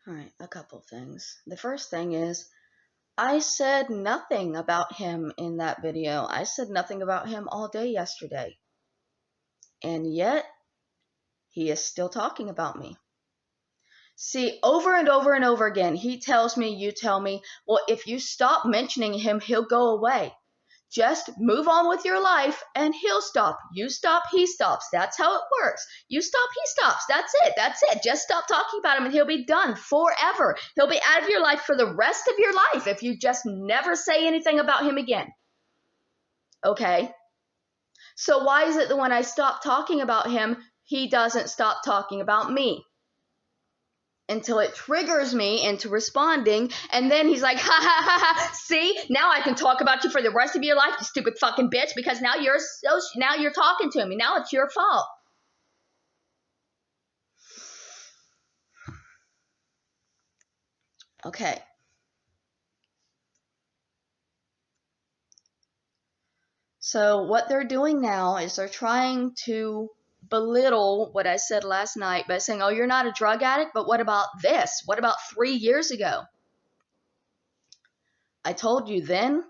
Alright, a couple things. The first thing is, I said nothing about him in that video. I said nothing about him all day yesterday. And yet, he is still talking about me. See, over and over and over again, he tells me, you tell me, well, if you stop mentioning him, he'll go away. Just move on with your life and he'll stop. You stop, he stops. That's how it works. You stop, he stops. That's it. That's it. Just stop talking about him and he'll be done forever. He'll be out of your life for the rest of your life if you just never say anything about him again. Okay? So why is it that when I stop talking about him, he doesn't stop talking about me? Until it triggers me into responding, and then he's like, ha ha ha ha, see, now I can talk about you for the rest of your life, you stupid fucking bitch, because now you're talking to me, now it's your fault. Okay. So what they're doing now is they're trying to belittle what I said last night by saying, oh, you're not a drug addict, but what about this? What about 3 years ago? I told you then,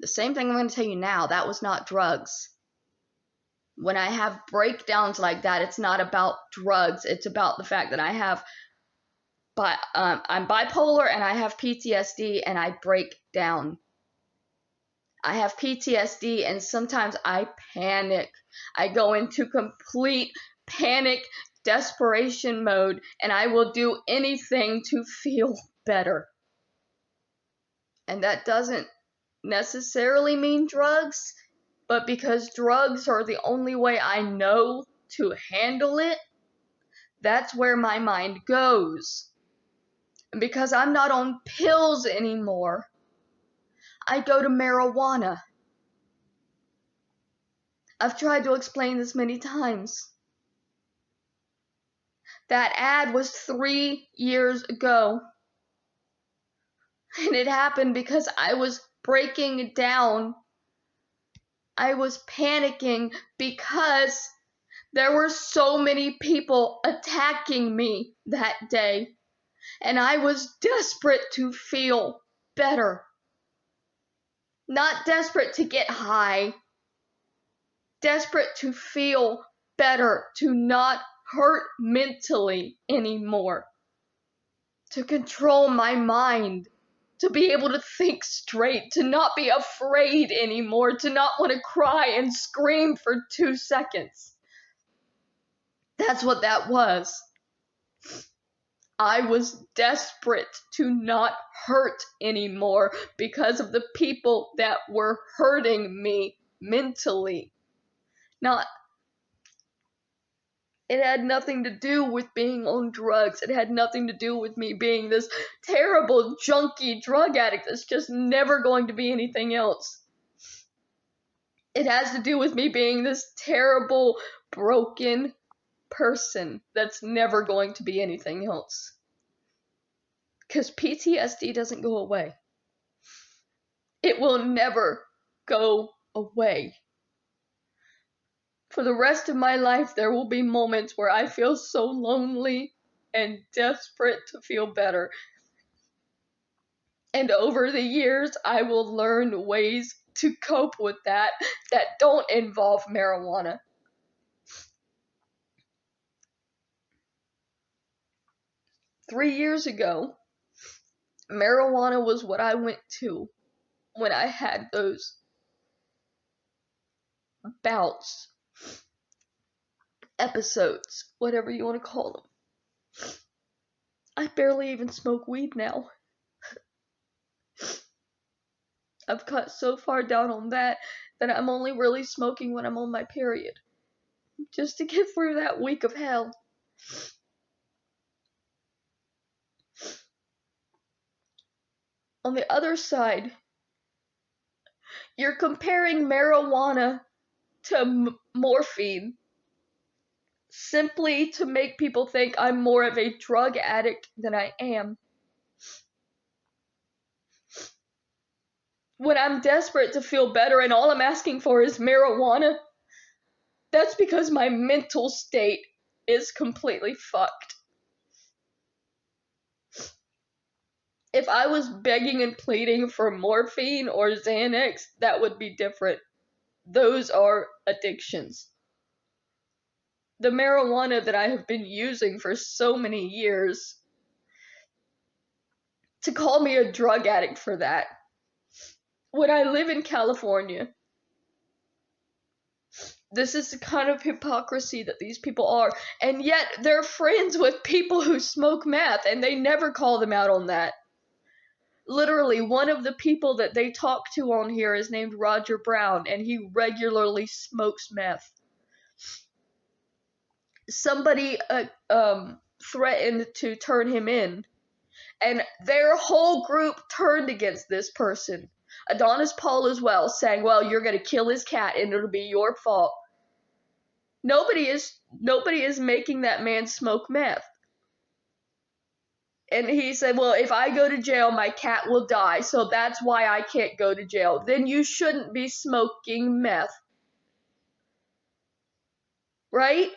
the same thing I'm going to tell you now, that was not drugs. When I have breakdowns like that, it's not about drugs. It's about the fact that I'm bipolar and I have PTSD and I break down. I have PTSD and sometimes I panic. I go into complete panic, desperation mode, and I will do anything to feel better. And that doesn't necessarily mean drugs, but because drugs are the only way I know to handle it, that's where my mind goes. And because I'm not on pills anymore, I go to marijuana. I've tried to explain this many times. That ad was 3 years ago. And it happened because I was breaking down. I was panicking because there were so many people attacking me that day. And I was desperate to feel better. Not desperate to get high. Desperate to feel better. To not hurt mentally anymore. To control my mind. To be able to think straight. To not be afraid anymore. To not want to cry and scream for 2 seconds. That's what that was. I was desperate to not hurt anymore because of the people that were hurting me mentally. It had nothing to do with being on drugs. It had nothing to do with me being this terrible, junky drug addict that's just never going to be anything else. It has to do with me being this terrible, broken person that's never going to be anything else. Because PTSD doesn't go away. It will never go away. For the rest of my life, there will be moments where I feel so lonely and desperate to feel better. And over the years, I will learn ways to cope with that don't involve marijuana. Three years ago, marijuana was what I went to when I had those bouts, episodes, whatever you want to call them. I barely even smoke weed now. I've cut so far down on that I'm only really smoking when I'm on my period. Just to get through that week of hell. On the other side, you're comparing marijuana to morphine simply to make people think I'm more of a drug addict than I am. When I'm desperate to feel better and all I'm asking for is marijuana, that's because my mental state is completely fucked. If I was begging and pleading for morphine or Xanax, that would be different. Those are addictions. The marijuana that I have been using for so many years, to call me a drug addict for that. When I live in California, this is the kind of hypocrisy that these people are, and yet they're friends with people who smoke meth, and they never call them out on that. Literally, one of the people that they talk to on here is named Roger Brown, and he regularly smokes meth. Somebody threatened to turn him in, and their whole group turned against this person. Adonis Paul as well, saying, well, you're going to kill his cat and it'll be your fault. Nobody is making that man smoke meth. And he said, well, if I go to jail, my cat will die, so that's why I can't go to jail. Then you shouldn't be smoking meth. Right?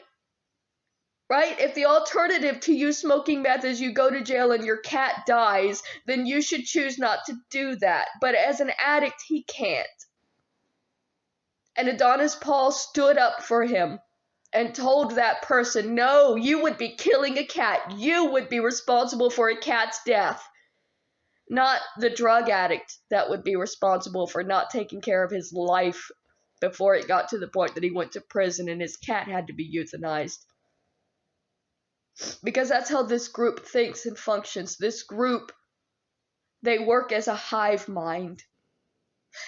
Right? If the alternative to you smoking meth is you go to jail and your cat dies, then you should choose not to do that. But as an addict, he can't. And Adonis Paul stood up for him and told that person, no, you would be killing a cat. You would be responsible for a cat's death. Not the drug addict that would be responsible for not taking care of his life before it got to the point that he went to prison and his cat had to be euthanized. Because that's how this group thinks and functions. This group, they work as a hive mind.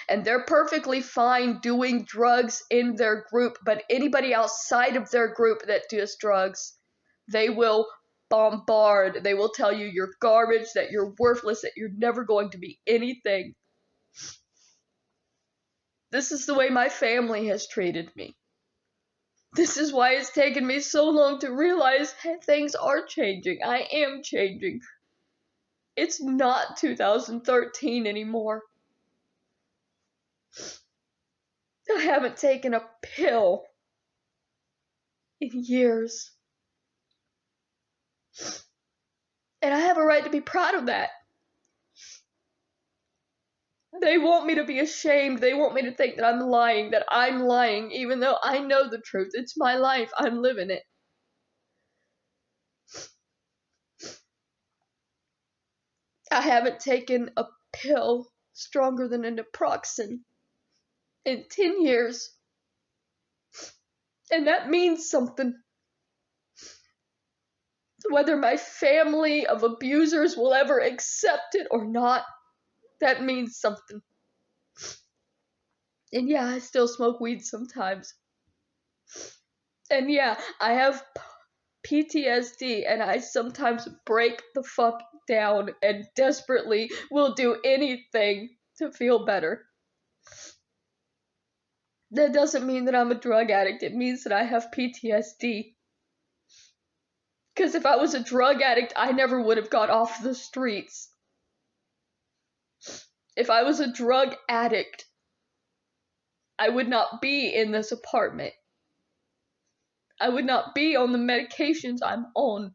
And they're perfectly fine doing drugs in their group, but anybody outside of their group that does drugs, they will bombard. They will tell you you're garbage, that you're worthless, that you're never going to be anything. This is the way my family has treated me. This is why it's taken me so long to realize things are changing. I am changing. It's not 2013 anymore. I haven't taken a pill in years. And I have a right to be proud of that. They want me to be ashamed. They want me to think that I'm lying, even though I know the truth. It's my life. I'm living it. I haven't taken a pill stronger than a naproxen in 10 years. And that means something. Whether my family of abusers will ever accept it or not, that means something. And yeah, I still smoke weed sometimes. And yeah, I have PTSD, and I sometimes break the fuck down and desperately will do anything to feel better. That doesn't mean that I'm a drug addict. It means that I have PTSD. Because if I was a drug addict, I never would have got off the streets. If I was a drug addict, I would not be in this apartment. I would not be on the medications I'm on.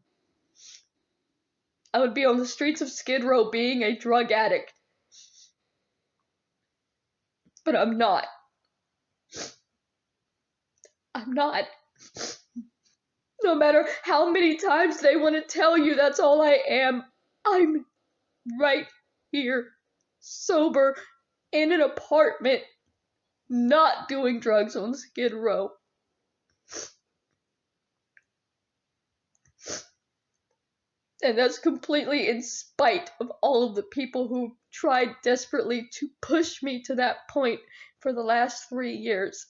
I would be on the streets of Skid Row being a drug addict. But I'm not. I'm not. No matter how many times they want to tell you that's all I am, I'm right here, sober, in an apartment, not doing drugs on Skid Row. And that's completely in spite of all of the people who tried desperately to push me to that point for the last 3 years.